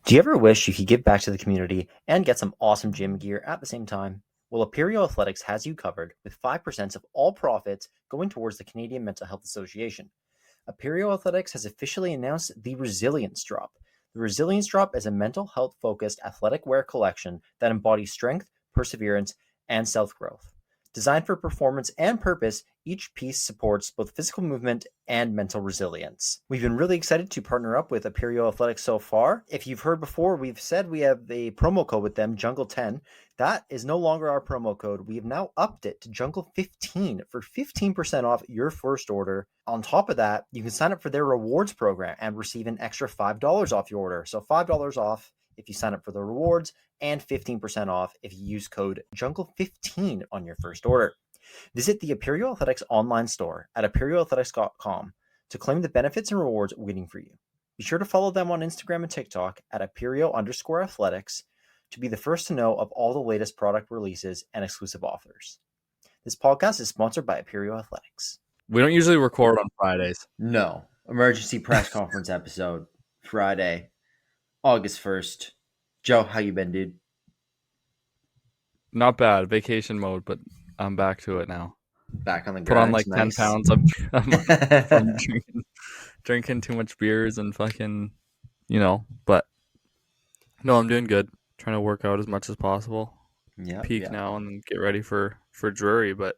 Do you ever wish you could give back to the community and get some awesome gym gear at the same time? Well, Imperial Athletics has you covered with 5% of all profits going towards the Canadian Mental Health Association. Imperial Athletics has officially announced the Resilience Drop. The Resilience Drop is a mental health focused athletic wear collection that embodies strength, perseverance, and self growth. Designed for performance and purpose, each piece supports both physical movement and mental resilience. We've been really excited to partner up with Imperial Athletics so far. If you've heard before, we've said we have the promo code with them, Jungle10. That is no longer our promo code. We have now upped it to Jungle15 for 15% off your first order. On top of that, you can sign up for their rewards program and receive an extra $5 off your order. So $5 off if you sign up for the rewards, and 15% off if you use code Jungle15 on your first order. Visit the Imperial Athletics online store at imperialathletics.com to claim the benefits and rewards waiting for you. Be sure to follow them on Instagram and TikTok at Imperial_athletics to be the first to know of all the latest product releases and exclusive offers. This podcast is sponsored by Imperial Athletics. We don't usually record on Fridays. No. Emergency press conference episode, Friday, August 1st. Joe, how you been, dude? Not bad. Vacation mode, but I'm back to it now. Back on the grind. Put on like nice. 10 pounds from drinking too much beers and fucking, but no, I'm doing good. Trying to work out as much as possible. Yeah. Peak now and get ready for Drury, but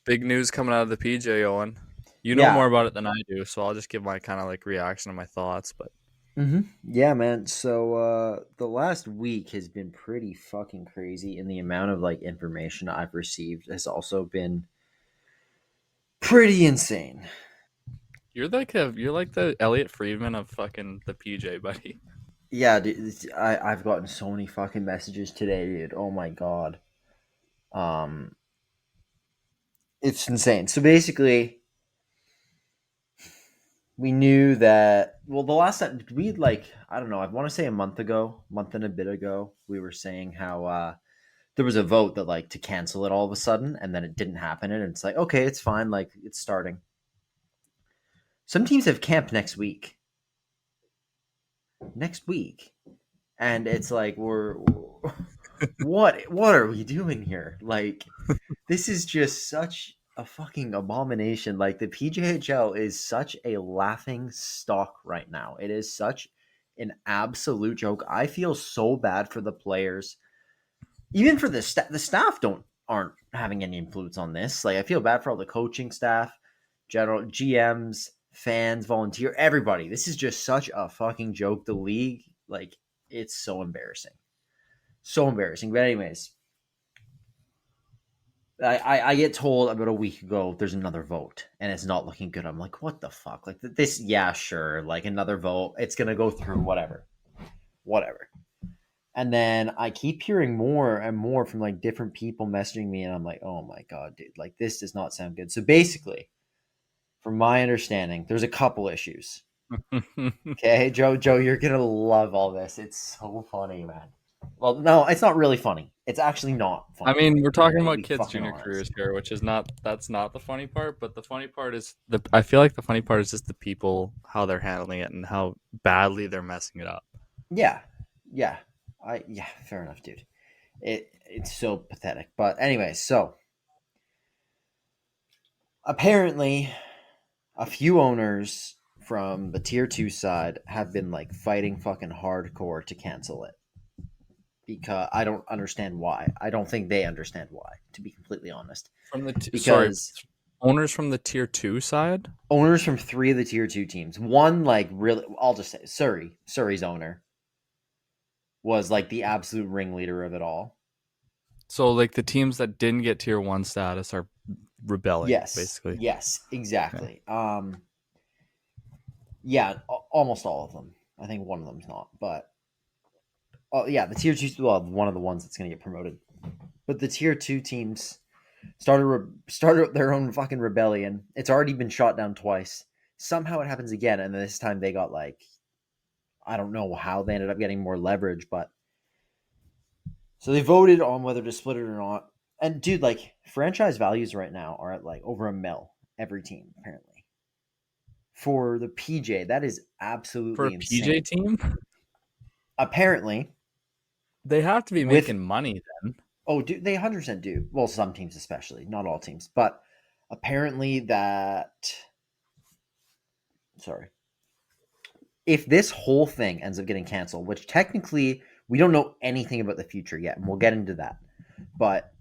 big news coming out of the PJ, Owen. You know more about it than I do, so I'll just give my kind of like reaction and my thoughts, but yeah, man. So the last week has been pretty fucking crazy, and the amount of like information I've received has also been pretty insane. You're like the Elliot Friedman of fucking the PJ, buddy. Yeah, dude, I've gotten so many fucking messages today, dude. Oh my god. It's insane. So basically, we knew that. Well, the last time we I don't know. I want to say a month and a bit ago, we were saying how there was a vote that to cancel it all of a sudden, and then it didn't happen, and it's like, okay, it's fine, it's starting. Some teams have camp next week, and it's like we're what are we doing here? This is just such a fucking abomination. The PJHL is such a laughing stock right now. It is such an absolute joke. I feel so bad for the players, even for the staff. The staff aren't having any influence on this. I feel bad for all the coaching staff, general GMs, fans, volunteer, everybody. This is just such a fucking joke. The league, it's so embarrassing. So embarrassing. But anyways, I get told about a week ago there's another vote and it's not looking good. I'm like, what the fuck? This, yeah, sure. Another vote. It's going to go through, whatever. And then I keep hearing more and more from different people messaging me, and I'm like, oh my God, dude, this does not sound good. So basically, from my understanding, there's a couple issues. Okay, Joe, you're going to love all this. It's so funny, man. Well, no, it's not really funny. It's actually not funny. I mean, we're talking about kids' junior careers here, which is that's not the funny part, but the funny part is I feel like the funny part is just the people, how they're handling it and how badly they're messing it up. Yeah. Fair enough, dude. It's so pathetic. But anyway, so apparently a few owners from the tier 2 side have been fighting fucking hardcore to cancel it. Because I don't understand why. I don't think they understand why, to be completely honest. Owners from the tier 2 side? Owners from 3 of the tier 2 teams. One, really, I'll just say Surrey's owner was the absolute ringleader of it all. So the teams that didn't get tier 1 status are rebelling, basically. Yes, exactly. Okay. Yeah, almost all of them. I think one of them's not, but yeah, the tier 2, well, one of the ones that's going to get promoted. But the tier 2 teams started their own fucking rebellion. It's already been shot down twice. Somehow it happens again, and this time they got I don't know how they ended up getting more leverage, but so they voted on whether to split it or not. And dude, franchise values right now are at over $1 million every team, apparently. For the PJ, that is absolutely insane. For a PJ team? apparently They have to be with making money then. oh, do they 100% do? Well, some teams especially, not all teams, but apparently that sorry. If this whole thing ends up getting canceled, which technically we don't know anything about the future yet, and we'll get into that. But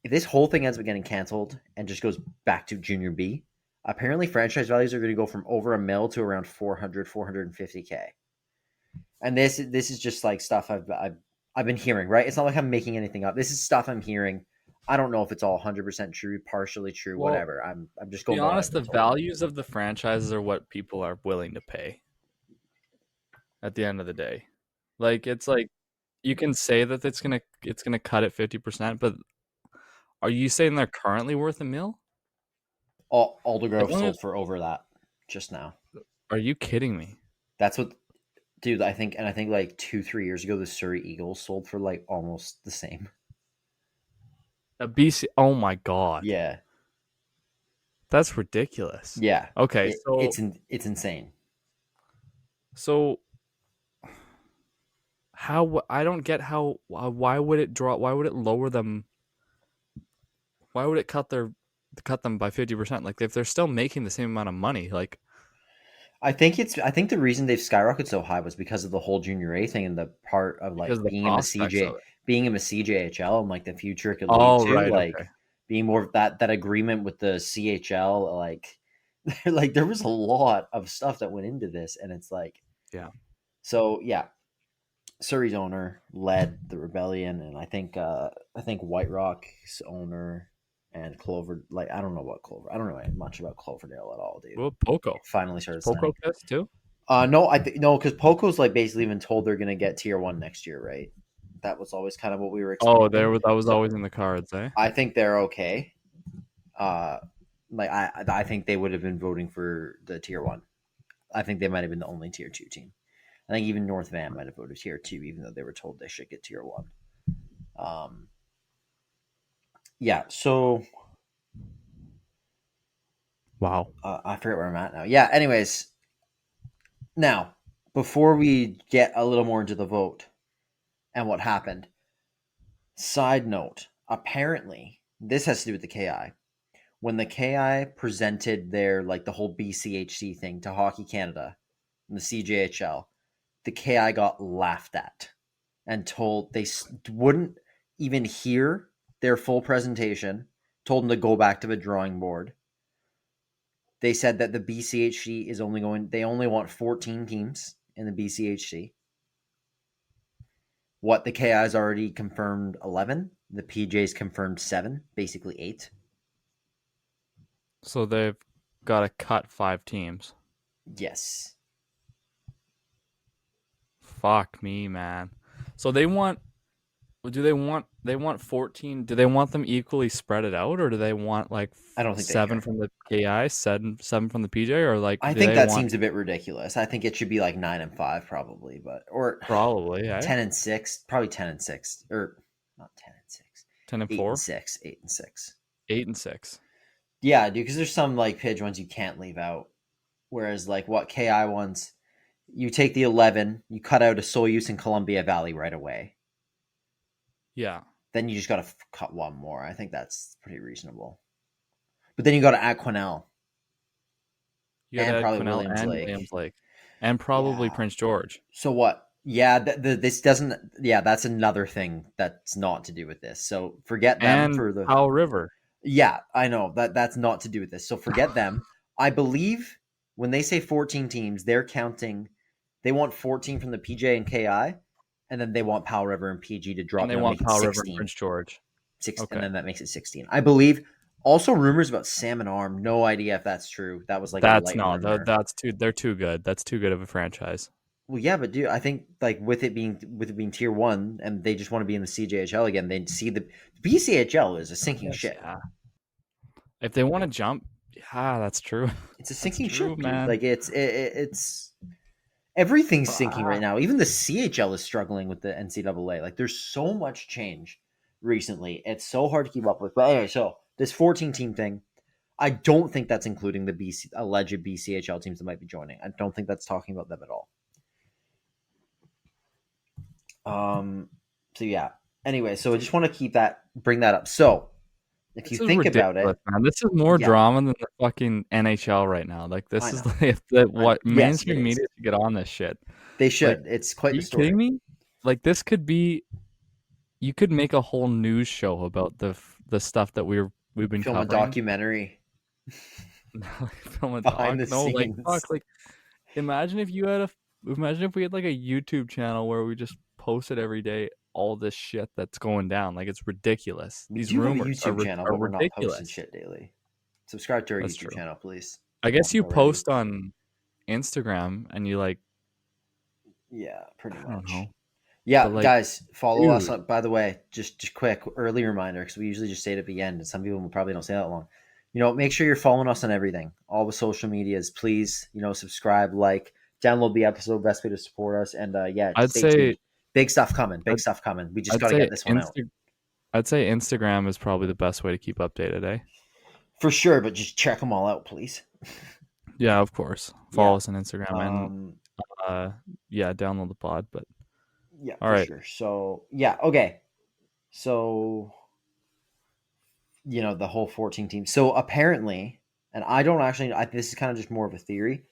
if this whole thing ends up getting canceled and just goes back to Junior B, apparently franchise values are going to go from over $1 million to around 450K. And this is just like stuff I've been hearing, right? It's not like I'm making anything up. This is stuff I'm hearing. I don't know if it's all 100% true, partially true, Well, whatever. I'm just to going be by what honest, I've been the told. values of the franchises are what people are willing to pay at the end of the day. Like it's like you can say that it's gonna cut it 50%, but are you saying they're currently worth $1 million? Aldergrove As, sold for over that just now. are you kidding me? That's what, dude. I think like 2-3 years ago, the Surrey Eagles sold for like almost the same. A BC. Oh my god, Yeah, that's ridiculous. yeah. Okay, It's insane. so how I don't get how why would it draw? Why would it lower them? Why would it cut them by 50%? Like if they're still making the same amount of money, like I think the reason they've skyrocketed so high was because of the whole Junior A thing and the part of because like of the prospects of it. being in the CJHL and like the future it could lead Oh to, right, okay. like being more of that agreement with the CHL, like like there was a lot of stuff that went into this, and it's like Yeah. so yeah. Surrey's owner led the rebellion, and I think White Rock's owner and Clover, like I don't know what Clover, I don't know much about Cloverdale at all, dude. Well, Poco. Finally Is started Poco signing. pissed too? No, I think no, because Poco's like basically been told they're gonna get tier one next year, right? That was always kind of what we were Oh, expecting. that was So always in the cards, eh? I think they're okay. Uh, like I think they would have been voting for the tier one. I think they might have been the only tier two team. I think even North Van might have voted tier two, even though they were told they should get tier one. Um, yeah. So Wow. I forget where I'm at now. Yeah. Anyways, now before we get a little more into the vote and what happened, side note: apparently, this has to do with the KI. When the KI presented their like the whole BCHC thing to Hockey Canada and the CJHL, the KI got laughed at and told they wouldn't even hear their full presentation. Told them to go back to the drawing board. They said that the BCHC is only going. They only want 14 teams in the BCHC. What the KI's already confirmed 11. The PJ's confirmed 7, basically 8. So they've got to cut 5 teams. Yes. Fuck me, man. So they want they want 14, do they want them equally spread it out, or do they want like I don't think they 7 care. from the KI, 7 from the PJ, or like I do think they that want seems a bit ridiculous. I think it should be like 9-5 probably, but or probably, eh? 10-6, probably 10-6, or not 10-6, 10 and 8 and 4, 6, 8-6. 8 and 6. Yeah, dude, because there's some like Pidge ones you can't leave out. Whereas like what KI ones, you take the 11, you cut out a Soyuz in Columbia Valley right away. Yeah. Then you just got to cut one more. I think that's pretty reasonable. But then you got to add Quesnel You got to and add probably Quesnell Williams and Lake. Williams Lake and probably Yeah. Prince George. So what? Yeah, this doesn't. Yeah, that's another thing that's not to do with this. So forget them And for the. Powell River. Yeah, I know that's not to do with this. So forget them. I believe when they say 14 teams, they're counting. They want 14 from the PJ and KI, and then they want Powell River and PG to drop And they down, want make it Powell River and 16. Prince George. 6, and Okay. then that makes it 16. I believe. Also, rumors about Salmon Arm. No idea if that's true. That was like a That's light not. rumor. They're too good. That's too good of a franchise. Well, yeah, but dude, I think like with it being tier one, and they just want to be in the CJHL again. They see the BCHL is a sinking ship. Yeah. If they want to jump, yeah, that's true. It's a That's sinking true, ship, dude. man. Like it's everything's sinking right now. Even the CHL is struggling with the NCAA. Like there's so much change recently. It's so hard to keep up with. But anyway, so this 14 team thing, I don't think that's including the alleged BCHL teams that might be joining. I don't think that's talking about them at all. So yeah. Anyway, so I just want to bring that up. So if you This is think about ridiculous, it, man. This is more yeah, drama than the fucking NHL right now. Like I this is know. like the I what yes, it mainstream is. media should get on this shit. They Like, should. It's quite are the you kidding story. me? Like this could be you could make a whole news show about the stuff that we've been Film a covering. documentary Like, film a behind doc. the No, like scenes. fuck. Like imagine if you had a imagine if we had like a YouTube channel where we just posted every day all this shit that's going down. Like it's ridiculous. We These do have a rumors YouTube channel, are but we're not posting ridiculous. shit daily. Subscribe to our That's YouTube true. channel, please. I If you guess haven't you already. post on Instagram and you like Yeah, pretty I don't much. know. But Yeah, like guys, follow us. dude, By the way, just quick early reminder because we usually just say it at the end, and some people probably don't say that long. Make sure you're following us on everything, all the social medias. Please, subscribe, like, download the episode. Best way to support us, and yeah, I'd stay say tuned. Big stuff coming. Big I'd, stuff coming. We just I'd got to say get this one out I'd say Instagram is probably the best way to keep updated, eh? for sure. But just check them all out, please. Yeah, of course. Yeah. Follow us on Instagram and Um. uh yeah, download the pod. But Yeah, all for right. sure. So yeah. Okay. So the whole 14 teams. So apparently, and I don't actually. This is kind of just more of a theory.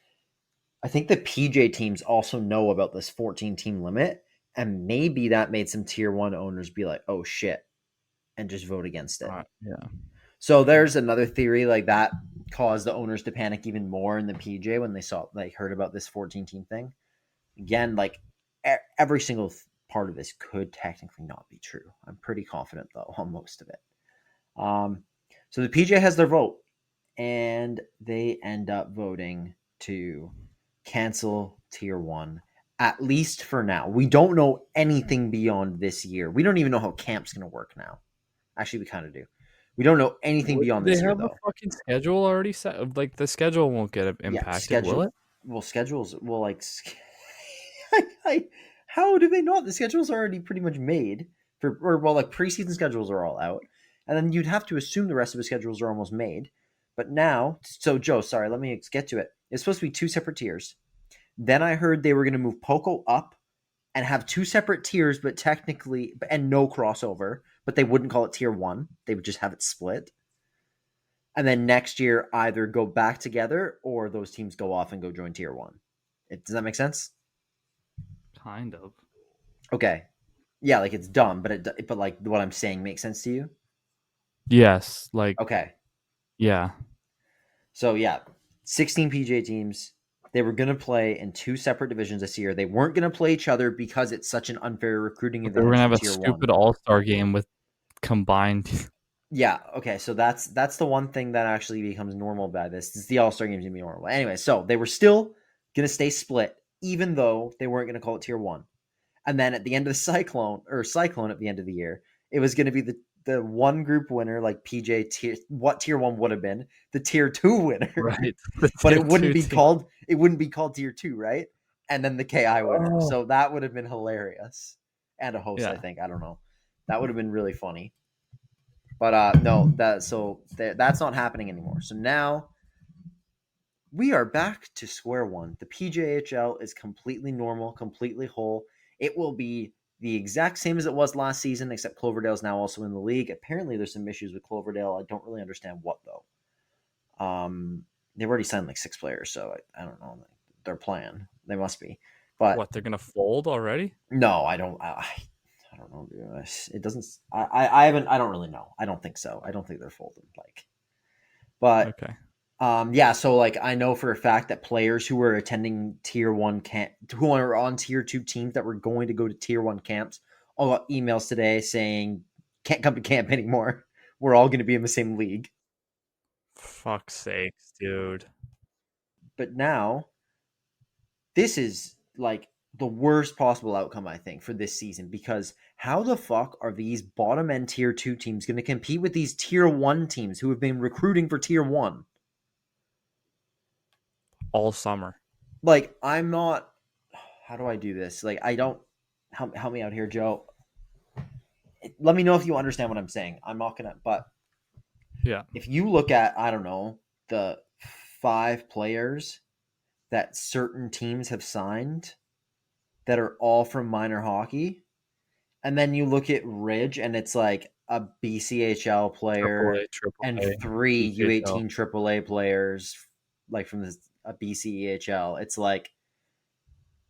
I think the PJ teams also know about this 14 team limit, and maybe that made some tier one owners be like, "Oh shit," and just vote against it. Yeah. So there's another theory like that caused the owners to panic even more in the PJ when they heard about this 14 team thing. Again, like every single part of this could technically not be true. I'm pretty confident though on most of it. Um, so the PJ has their vote, and they end up voting to cancel tier one, at least for now. We don't know anything beyond this year. We don't even know how camp's going to work now. Actually, we kind of do. We don't know anything What, do beyond they this year, have a though. fucking schedule already set? Like the schedule won't get Yeah, impacted, will schedule. it? Well, schedules. Well, like, how do they not? The schedule's already pretty much made like preseason schedules are all out, and then you'd have to assume the rest of the schedules are almost made. But now, so Joe, sorry, let me get to it. It's supposed to be two separate tiers. Then I heard they were going to move Poco up and have two separate tiers, but technically, and no crossover, but they wouldn't call it tier one. They would just have it split. And then next year, either go back together or those teams go off and go join tier one. Does that make sense? Kind of. Okay. Yeah, like it's dumb, but like what I'm saying makes sense to you. Yes, like Okay. yeah. So yeah, 16 PJ teams. They were going to play in two separate divisions this year. They weren't going to play each other because it's such an unfair recruiting But they were advantage gonna for have a tier one. stupid all-star game with combined Yeah. Okay. So that's the one thing that actually becomes normal by this. Is the All Star games gonna be normal. Anyway, so they were still gonna stay split, even though they weren't gonna call it tier one. And then at the end of the cyclone at the end of the year, it was gonna be the one group winner, like PJ what tier one would have been, the tier two winner, right. The but tier two team. it wouldn't be called tier two, right? And then the KI winner. Oh. So that would have been hilarious. And a host, I Yeah. think. I don't know. That would have been really funny. But no, that's not happening anymore. So now we are back to square one. The PJHL is completely normal, completely whole. It will be the exact same as it was last season, except Cloverdale is now also in the league. Apparently, there's some issues with Cloverdale. I don't really understand what though. They've already signed like 6 players, so I don't know. They're playing. They must be. But What, they're gonna fold already? no, I don't. I don't know. Dude. It doesn't. I haven't. I don't really know. I don't think so. I don't think they're folding. But Okay. yeah. So like, I know for a fact that players who were attending tier one camp, who are on tier two teams that were going to go to tier one camps, all got emails today saying can't come to camp anymore. We're all going to be in the same league. Fuck's sakes, dude. But now this is like the worst possible outcome, I think, for this season because how the fuck are these bottom end tier two teams going to compete with these tier one teams who have been recruiting for tier one? All summer. Like, I'm not. How do I do this? Like, I don't. Help me out here, Joe. Let me know if you understand what I'm saying. I'm not gonna. But Yeah. if you look at, I don't know, the 5 players that certain teams have signed that are all from minor hockey, And then you look at Ridge, and it's like a BCHL player Triple and A, 3 PJHL. U18 AAA players, like from a BCEHL. It's like,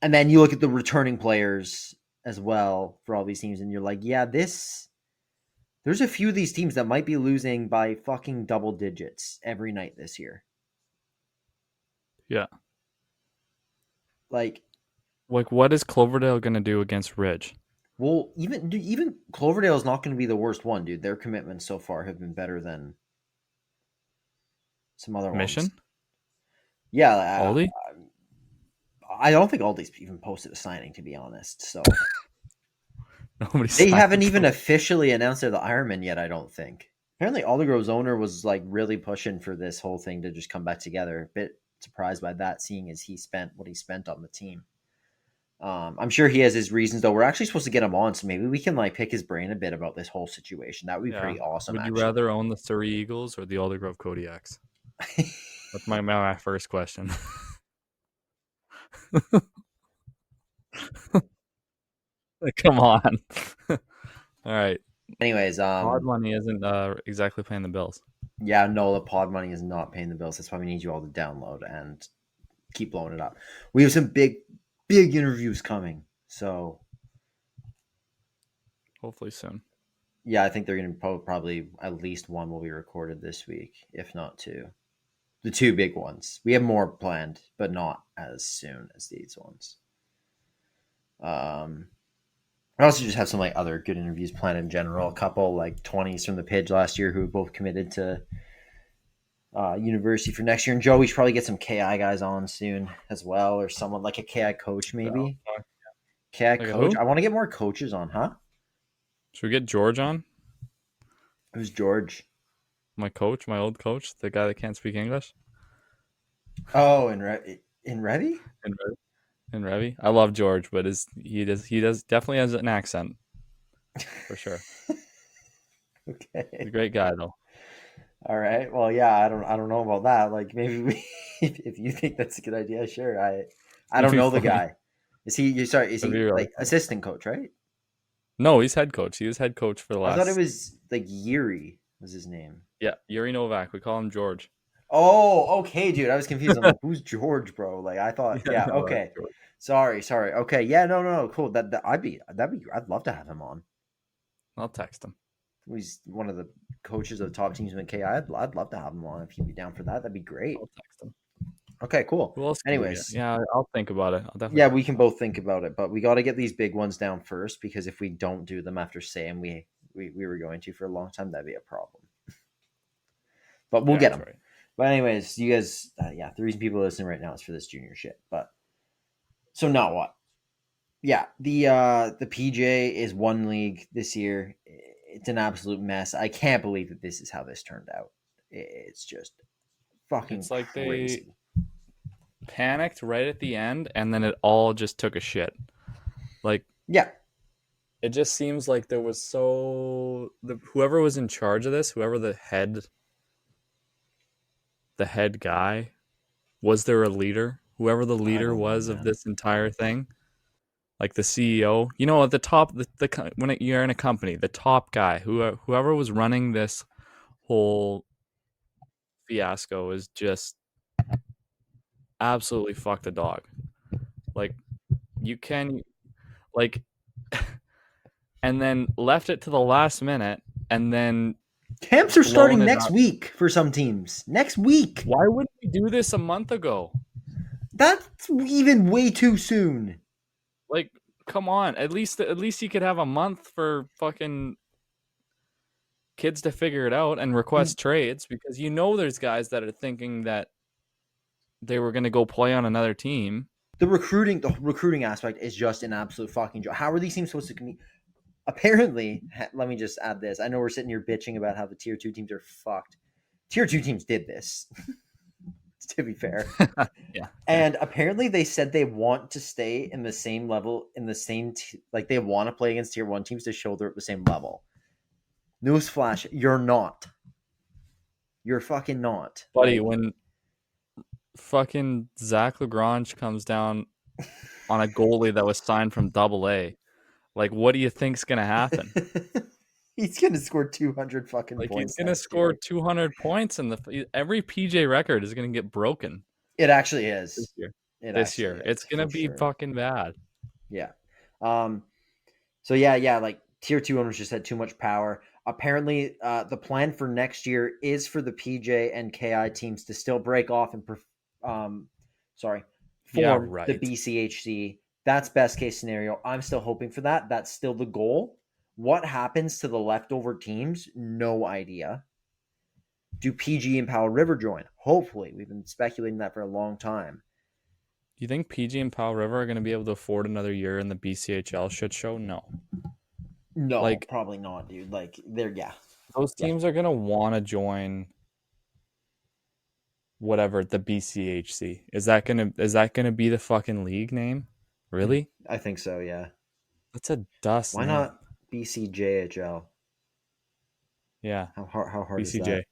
and then you look at the returning players as well for all these teams, and you're like, yeah, this. There's a few of these teams that might be losing by fucking double digits every night this year. Yeah. Like, What is Cloverdale gonna do against Ridge? well, even Cloverdale is not going to be the worst one, dude. Their commitments so far have been better than some other ones. Mission? Yeah, Aldi? I don't think Aldi's even posted a signing, to be honest. So Nobody they signed haven't even them. officially announced they're the Ironman yet. I don't think. Apparently, Aldergrove's owner was like really pushing for this whole thing to just come back together. A bit surprised by that, seeing as he spent what he spent on the team. I'm sure he has his reasons, though. We're actually supposed to get him on, so maybe we can like pick his brain a bit about this whole situation. That would be Yeah. pretty awesome, Would you actually. rather own the Surrey Eagles or the Aldergrove Kodiaks? That's my first question. Come on. All right. Anyways, Odd money isn't exactly paying the bills. yeah, no, the pod money is not paying the bills. That's why we need you all to download and keep blowing it up. We have some big interviews coming, so Hopefully soon. yeah, I think they're going to probably at least one will be recorded this week, if not two. The two big ones. We have more planned, but not as soon as these ones. I also just have some like other good interviews planned in general. A couple like 20s from the Pidge last year who both committed to university for next year. And Joe, we should probably get some KI guys on soon as well, or someone like a KI coach maybe. KI Like a coach. who? I want to get more coaches on, huh? Should we get George on? Who's George? My coach, my old coach, the guy that can't speak English? Oh, in Revy? In Revy. I love George, but he does definitely has an accent for sure. He's a Okay. great guy though. All right. Well, yeah, I don't know about that. Like maybe we if you think that's a good idea, sure. I It'd don't be know the funny. guy. Is he you sorry, is It'd be he really like funny. assistant coach, right? No, he's head coach. He was head coach for the I thought it last. was like Yuri was his name. Yeah, Yuri Novak. We call him George. Oh, okay, dude. I was confused. I'm like, who's George, bro? Like I thought, Yeah, yeah, no, that's okay. George. Sorry. Okay. Yeah, no, cool. I'd love to have him on. I'll text him. He's one of the coaches of the top teams in KI. I'd love to have him on if he'd be down for that. That'd be great. I'll text him. Okay, cool. Who else can we get? Anyways, Yeah, I'll think about it. I'll definitely yeah, think we can about it. both think about it, but we got to get these big ones down first because if we don't do them after Sam, we were going to for a long time, that'd be a problem. But we'll Yeah, get that's them. right. But anyways, you guys, yeah, the reason people are listening right now is for this junior shit. But so now what? Yeah, the PJ is one league this year. It's an absolute mess. I can't believe that this is how this turned out. It's just fucking It's like they crazy. panicked right at the end, and then it all just took a shit. Like Yeah, it just seems like there was whoever was in charge of this, whoever the head guy, was there a leader? Whoever the I leader don't know, was of man. this entire thing, like the CEO, at the top, you're in a company, the top guy, whoever was running this whole fiasco is just absolutely fucked the dog. Like you can like and then left it to the last minute and then Camps are blown starting it next up. week for some teams. Next week. Why wouldn't we do this a month ago? That's even way too soon. Like, come on. At least you could have a month for fucking kids to figure it out and request trades because there's guys that are thinking that they were gonna go play on another team. The recruiting aspect is just an absolute fucking joke. How are these teams supposed to compete? Apparently, let me just add this. I know we're sitting here bitching about how the tier two teams are fucked. Tier two teams did this, to be fair. Yeah. And apparently, they said they want to stay in the same level, in the same like they want to play against tier one teams to show they're at the same level. Newsflash: you're not. You're fucking not, Buddy, like, when fucking Zach Lagrange comes down on a goalie that was signed from Double A, Like, what do you think's gonna happen? He's gonna score 200 fucking Like, he's points gonna next score year. 200 points, and every PJ record is gonna get broken It actually this is. year. It This actually year, it's is gonna for be sure. fucking bad. Yeah. So yeah, like tier 2 owners just had too much power. Apparently, the plan for next year is for the PJ and KI teams to still break off and um, sorry, Yeah, form the right. BCHC. That's best case scenario. I'm still hoping for that. That's still the goal. What happens to the leftover teams? No idea. Do PG and Powell River join? Hopefully. We've been speculating that for a long time. Do you think PG and Powell River are gonna be able to afford another year in the BCHL shit show? No. No, Like, probably not, dude. Like they're those yeah. teams are gonna want to join whatever the BCHC. Is that gonna be the fucking league name? Really? I think so, yeah. That's a dust Why name. not BCJHL? Yeah, How hard is that? BCJ.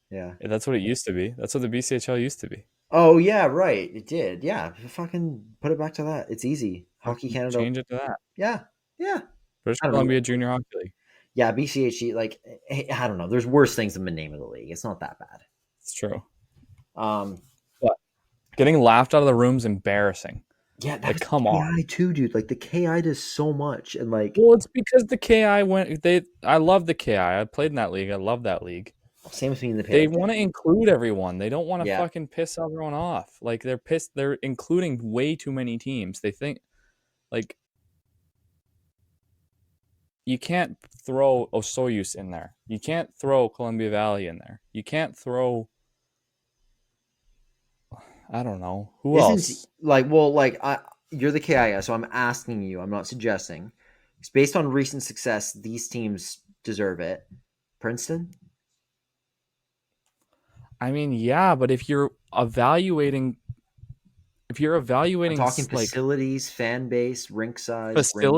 Yeah. Yeah, that's what it used to be. That's what the BCHL used to be. Oh yeah, right. It did. Yeah. Fucking put it back to that. It's easy. Hockey Fucking Canada. change it to that. Yeah. Yeah. British I don't know. Columbia Junior Hockey League. Yeah, BCHE, like I don't know. There's worse things than the name of the league. It's not that bad. It's true. Um But getting laughed out of the room's embarrassing. yeah, Like, that's come on. KI too, dude. Like the KI does so much and like Well, it's because the KI I love the KI. I played in that league. I love that league. same with me in the pay. They Like, want to include everyone. They don't want to yeah. fucking piss everyone off. Like, they're pissed. They're including way too many teams. They think, like, you can't throw Osoyoos in there. You can't throw Columbia Valley in there. You can't throw, I don't know, who Isn't else? like well, like you're the KI, so I'm asking you. I'm not suggesting. It's based on recent success. These teams deserve it. Princeton. I mean, yeah, but if you're I'm evaluating talking like facilities, fan base, rink size, rink,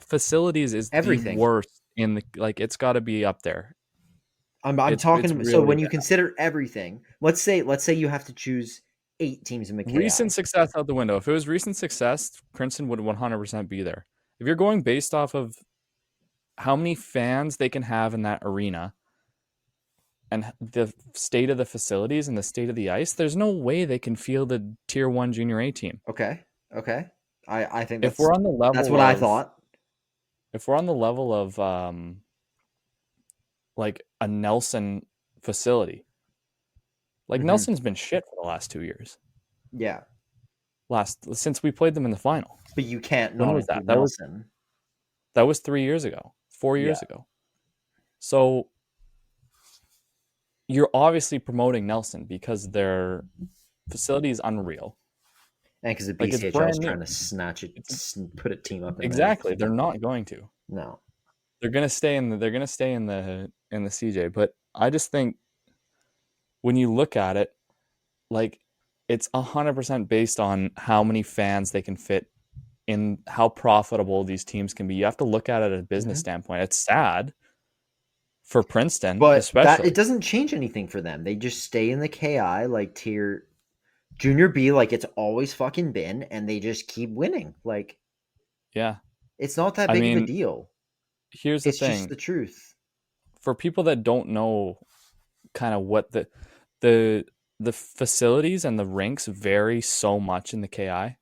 facilities is the everything. worst in the, like, it's got to be up there. I'm It's talking. So really when you bad. consider everything, let's say you have to choose 8 teams in the Recent KI. success out the window. If it was recent success, Princeton would 100% be there. If you're going based off of how many fans they can have in that arena and the state of the facilities and the state of the ice, there's no way they can field a tier 1 junior A team. Okay, okay. I think If we're on the that's level what I of thought. if we're on the level of like a Nelson facility. Like, Hmm. Nelson's been shit for the last 2 years. Yeah, Since we played them in the final. but you can't When not was that? include Nelson. That was 3 years ago. 4 Yeah, years ago. So you're obviously promoting Nelson because their facility is unreal. and because the Like, it's BCHL is brand new. trying to snatch it, put a team up in there. Exactly. They're not going to. No. They're gonna stay in the CJ. But I just think when you look at it, like, it's 100% based on how many fans they can fit in, how profitable these teams can be. You have to look at it at a business Hmm. standpoint. It's sad for Princeton, But that it especially. doesn't change anything for them. They just stay in the KI like tier junior B, like it's always fucking been, and they just keep winning. Like Yeah. it's not that I big of a mean, deal. here's the It's just thing. the truth. For people that don't know kind of what the the facilities and the rinks vary so much in the KI.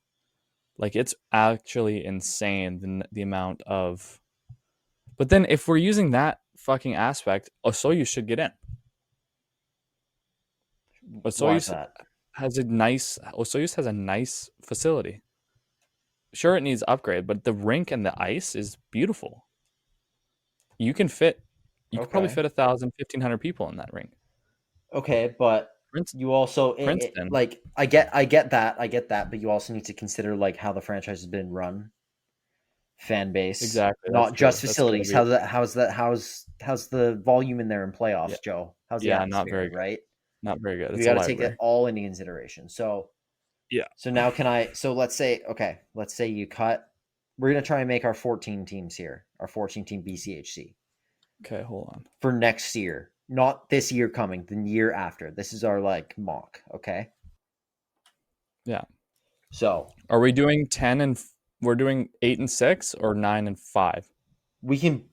Like, it's actually insane the amount of. But then if we're using that fucking aspect, Osoyoos should get in. Why is Osoyoos that? Osoyoos has a nice facility. Sure, it needs upgrade, but the rink and the ice is beautiful. You can fit, you could probably Okay. fit 1,000, 1,500 people in that rink. Okay, but Prince, you also Princeton, like I get that, but you also need to consider like how the franchise has been run, fan base, exactly. That's not true. just That's got to facilities. be, How's the volume in there in yeah, playoffs, Joe? How's the yeah, not very atmosphere, good. right? Not very good. We It's a got to take that library. all into consideration. Yeah. So now can I? So let's say you cut. We're gonna try and make our 14 teams here, our 14 team BCHC Okay, hold on. for next year, not this year coming, the year after. This is our like mock. Okay. Yeah. So Are we doing 10 and We're doing 8 and 6 or 9 and 5. We can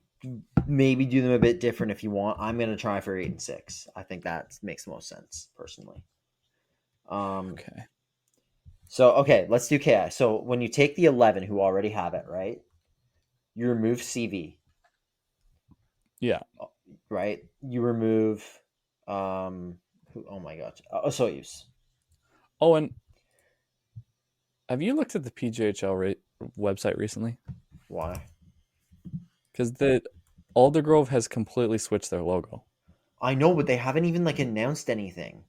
maybe do them a bit different if you want. I'm gonna try for 8 and 6. I think that makes the most sense personally. Okay. So okay, let's do KI. So when you take the 11 who already have it, right? You remove CV, Yeah. right? You remove who? Oh my gosh, Osoyus. Oh, and have you looked at the PJHL website recently? Why? Because the Aldergrove has completely switched their logo. I know, but they haven't even like announced anything.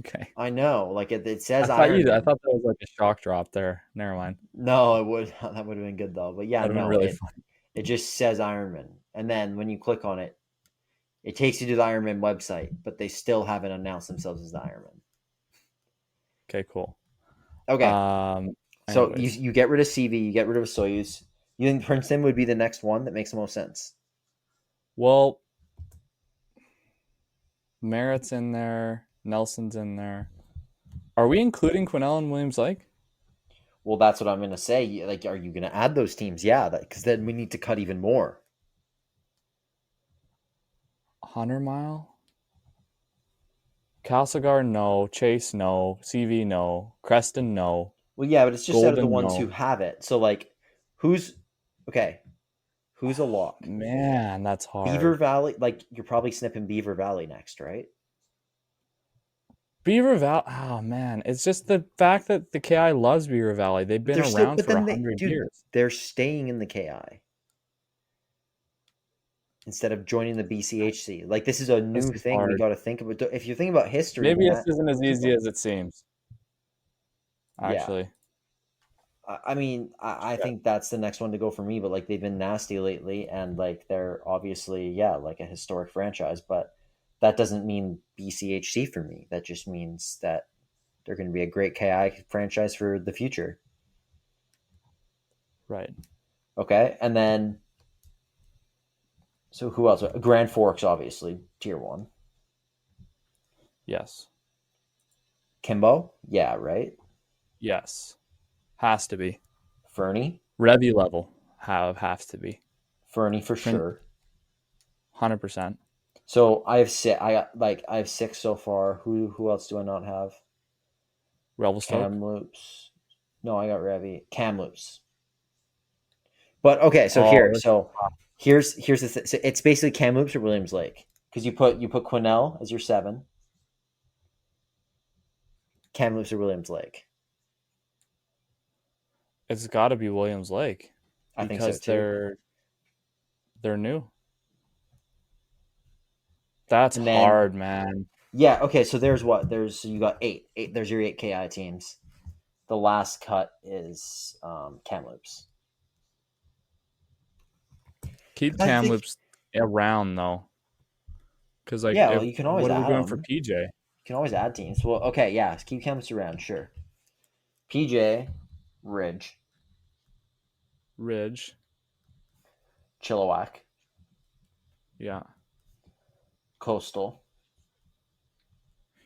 Okay. I know, like it says I Ironman. thought that was like a shock drop there. Never mind. No, it would that would have been good though. But yeah, That'd have been no, really it fun. it just says Ironman, and then when you click on it, it takes you to the Ironman website, but they still haven't announced themselves as the Ironman. Okay, cool. Okay, so you Anyways. you get rid of CV, you get rid of Soyuz. You think Princeton would be the next one that makes the most sense? Well, Merritt's in there. Nelson's in there. Are we including Quinnell and Williams Lake? Well, that's what I'm gonna say. Like, are you gonna add those teams? Yeah, because then we need to cut even more. 100 Mile? Castlegar, no. Chase, no. CV, no. Creston, no. Well, yeah, but it's just out of the Golden, ones who no. have it. So like, who's okay? Who's a lock? Man, that's Beaver hard. Valley. Like, you're probably snipping Beaver Valley next, right? Beaver Valley. Oh man, it's just the fact that the KI loves Beaver Valley. They've But been they're still. around But for then a they, hundred dude, years. they're staying in the KI instead of joining the BCHC. Like, this is a This new is thing we hard. got to think about. If you think about history, Maybe this man, isn't as easy as it seems. yeah. Actually, I mean, I shit. think that's the next one to go for me. But like, they've been nasty lately, and like they're obviously, yeah, like a historic franchise. But that doesn't mean BCHC for me. That just means that they're going to be a great KI franchise for the future. Right. Okay, and then so who else? Grand Forks, obviously, tier one. Yes. Kimbo, yeah, right. Yes. Has to be. Fernie, Revy level has to be. Fernie for Print sure. 100%. So I have six. I have six so far. Who else do I not have? Revelstoke. Kamloops. No, I got Revy. Kamloops. But okay, so Oh, here, that's so here's the thing. So it's basically Kamloops or Williams Lake because you put Quinnell as your seven. Kamloops or Williams Lake. it's got to be Williams Lake I think so because too. they're new. That's And then hard, man. yeah, okay. So there's what there's you got eight. There's your eight KI teams. The last cut is Kamloops. Keep I think Kamloops around though, because like yeah. Well, if you can always what are we add doing for them. PJ? You can always add teams. Well, okay, yeah. Keep Kamloops around, sure. PJ, Ridge, Ridge, Chilliwack, yeah, Coastal,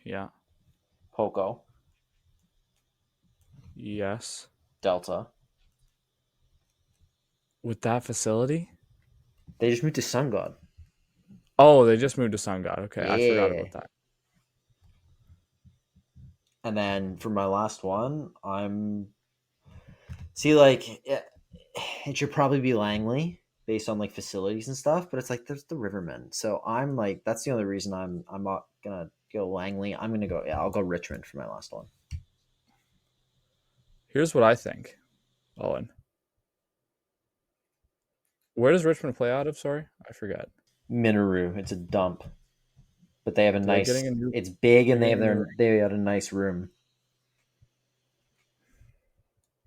yeah, Poco, yes. Delta. With that facility? They just moved to Sun God. Oh, they just moved to Sun God. Okay, I forgot Yeah. about that. And then for my last one, I'm see like it should probably be Langley based on like facilities and stuff, but it's like there's the Rivermen. So I'm like that's the only reason I'm not gonna go Langley. I'm gonna go I'll go Richmond for my last one. Here's what I think, Owen. Where does Richmond play out of? Sorry, I forgot. Minoru, it's a dump, but they have a They're nice. getting a new. It's big They're and getting a new. they had a nice room.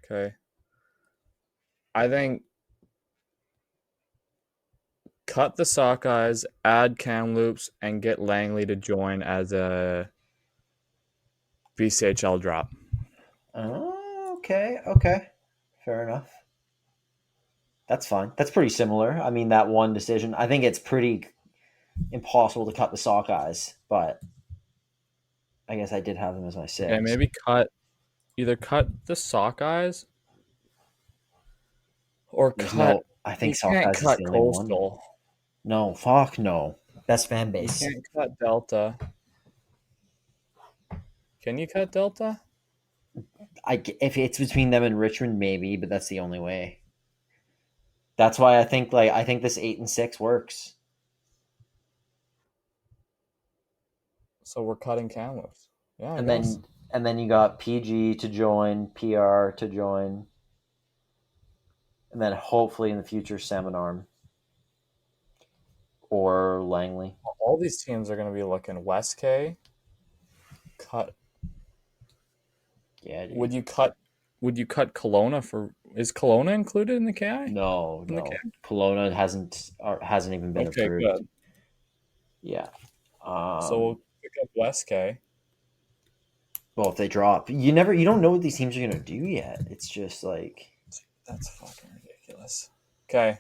Okay, I think cut the Sockeyes, add Kamloops, and get Langley to join as a BCHL drop. Oh, okay, fair enough. That's fine. That's pretty similar. I mean, that one decision. I think it's pretty impossible to cut the Sockeyes, but I guess I did have them as my Okay, six. maybe cut either cut the Sockeyes or There's cut. no. I think You can't Sockeyes is cut the only one. Coastal. No, fuck no. Best fan You base. can't cut Delta. Can you cut Delta? If it's between them and Richmond, maybe, but that's the only way. That's why I think this 8-6 works. So we're cutting Kamloops. Yeah, I And guess. then you got PG to join, PR to join, and then hopefully in the future Salmon Arm or Langley. All these teams are going to be looking West K. Cut. Yeah, dude. Would you cut? Would you cut Kelowna for? Is Kelowna included in the KI? No, In the K? no. Kelowna hasn't even been Okay, approved. good. Yeah. So we'll pick up West K. Well, if they drop, you don't know what these teams are gonna do yet. It's just like That's fucking ridiculous. Okay.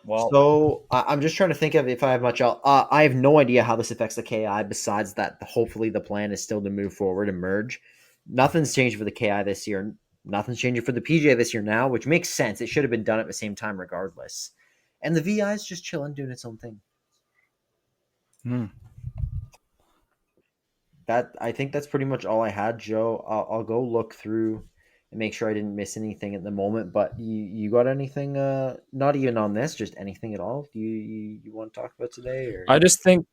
Well, so. I'm just trying to think of if I have much else. I have no idea how this affects the KI. Besides that, hopefully the plan is still to move forward and merge. Nothing's changed for the KI this year. Nothing's changing for the PJ this year now, which makes sense. It should have been done at the same time, regardless. And the VI is just chilling, doing its own thing. hmm. That I think that's pretty much all I had, Joe. I'll go look through and make sure I didn't miss anything at the moment. But you got anything? Not even on this, just anything at all? Do you want to talk about today? Or I just think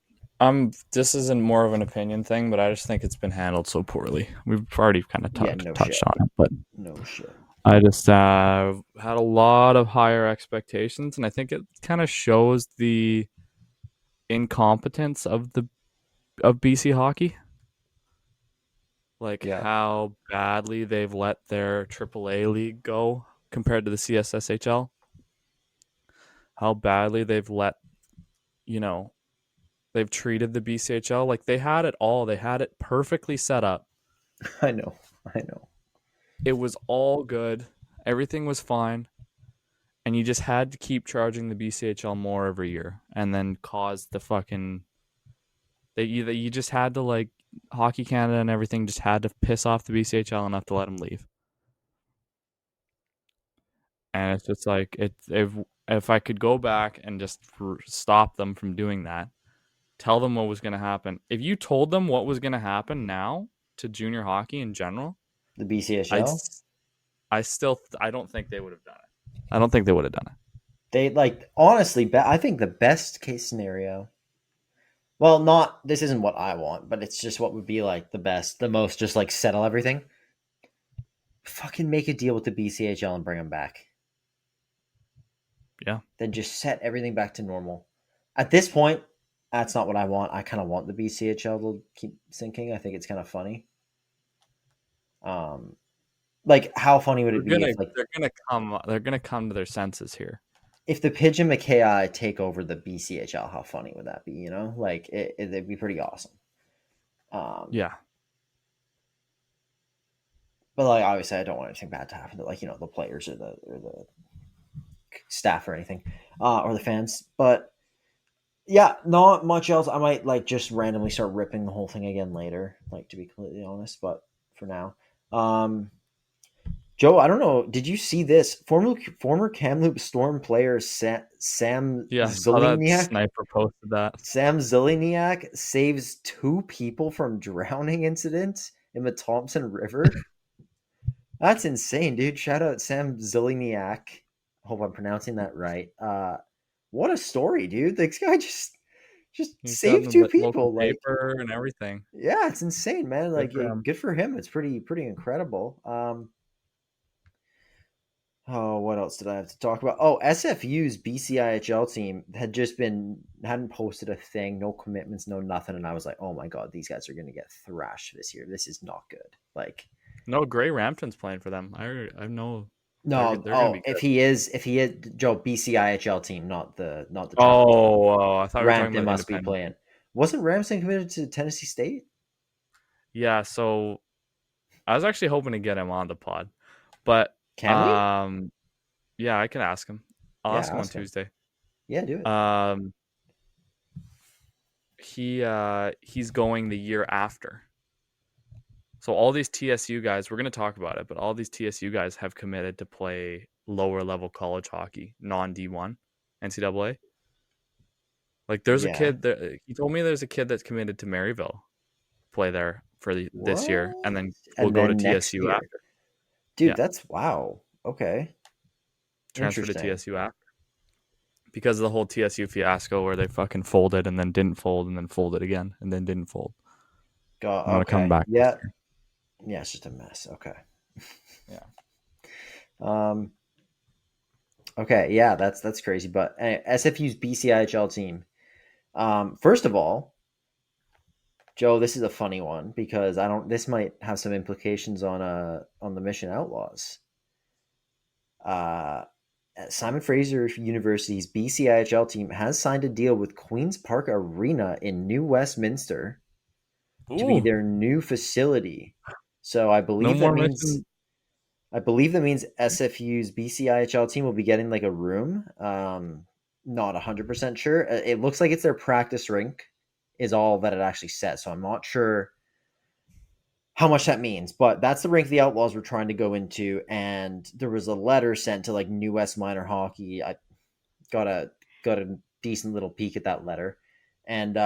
this isn't more of an opinion thing, but I just think it's been handled so poorly. We've already kind of yeah, no touched shit, on it, but no shit. I just had a lot of higher expectations, and I think it kind of shows the incompetence of BC hockey, like Yeah, how badly they've let their AAA league go compared to the CSSHL, how badly they've let you know they've treated the BCHL like they had it all. They had it perfectly set up. I know, I know. It was all good. Everything was fine. And you just had to keep charging the BCHL more every year and then cause the fucking you just had to like Hockey Canada and everything just had to piss off the BCHL enough to let them leave. And it's just like if I could go back and just stop them from doing that, tell them what was going to happen. If you told them what was going to happen now to junior hockey in general, The I BCHL, I don't think they would have done it. I don't think they would have done it. they like honestly. I think the best case scenario. Well, not this isn't what I want, but it's just what would be like the best, the most, just like settle everything. Fucking make a deal with the BCHL and bring them back. Yeah. Then just set everything back to normal. At this point, that's not what I want. I kind of want the BCHL to keep sinking. I think it's kind of funny. Um, like how funny would it be if like They're gonna come to their senses here. if the Pigeon McKay take over the BCHL? How funny would that be? You know, like it'd be pretty awesome. Yeah. But like obviously, I don't want anything bad to happen to like the players or the staff or anything, or the fans. But yeah, not much else. I might like just randomly start ripping the whole thing again later, like to be completely honest. But for now, Joe, I don't know. Did you see this? Former Kamloops Storm player Sam Yeah, I saw that Zeleniak. sniper posted that. Sam Zeleniak saves two people from drowning incidents in the Thompson River. That's insane, dude. Shout out Sam Zeleniak. Hope I'm pronouncing that right. What a story, dude. This guy just He's got in saved the two local people. Like, paper and everything. yeah, it's insane, man. Good Like, for him. good for him. It's pretty incredible. Oh, what else did I have to talk about? Oh, SFU's BCIHL team hadn't posted a thing, no commitments, no nothing, and I was like, oh my god, these guys are gonna get thrashed this year. This is not good. Like, No, Gray Rampton's playing for them. I know no, they're gonna oh, be good. if he is Joe BCIHL team, not the travel team. Oh, I thought we were talking Rampton about must be independent. playing. Wasn't Ramsden committed to Tennessee State? Yeah, so I was actually hoping to get him on the pod, but Can we? yeah, I can ask him. I'll Yeah, ask him on ask him. Tuesday. Yeah, do it. Um, he's going the year after. So all these TSU guys, we're going to talk about it, but all these TSU guys have committed to play lower level college hockey, non D1 NCAA. Like there's a Yeah. kid that he told me there's a kid that's committed to Maryville, play there for this year, and What? then will And go to then next TSU year. after. Dude, Yeah, that's wow. Okay. transfer to Interesting. TSU after because of the whole TSU fiasco where they fucking folded and then didn't fold and then folded again and then didn't fold. I'm gonna come Okay. back this Yeah. year. Yeah, it's just a mess. Okay. Yeah. Um okay, yeah, that's crazy. But SFU's BCIHL team. First of all, Joe, this is a funny one because I don't this might have some implications on the Mission Outlaws. Uh Simon Fraser University's BCIHL team has signed a deal with Queen's Park Arena in New Westminster to be Ooh, their new facility. So no more mission. I believe that means SFU's BCIHL team will be getting like a room. Not 100% sure. It looks like it's their practice rink is all that it actually says. So I'm not sure how much that means, but that's the rink the Outlaws were trying to go into. And there was a letter sent to like New West Minor Hockey. I got a decent little peek at that letter. And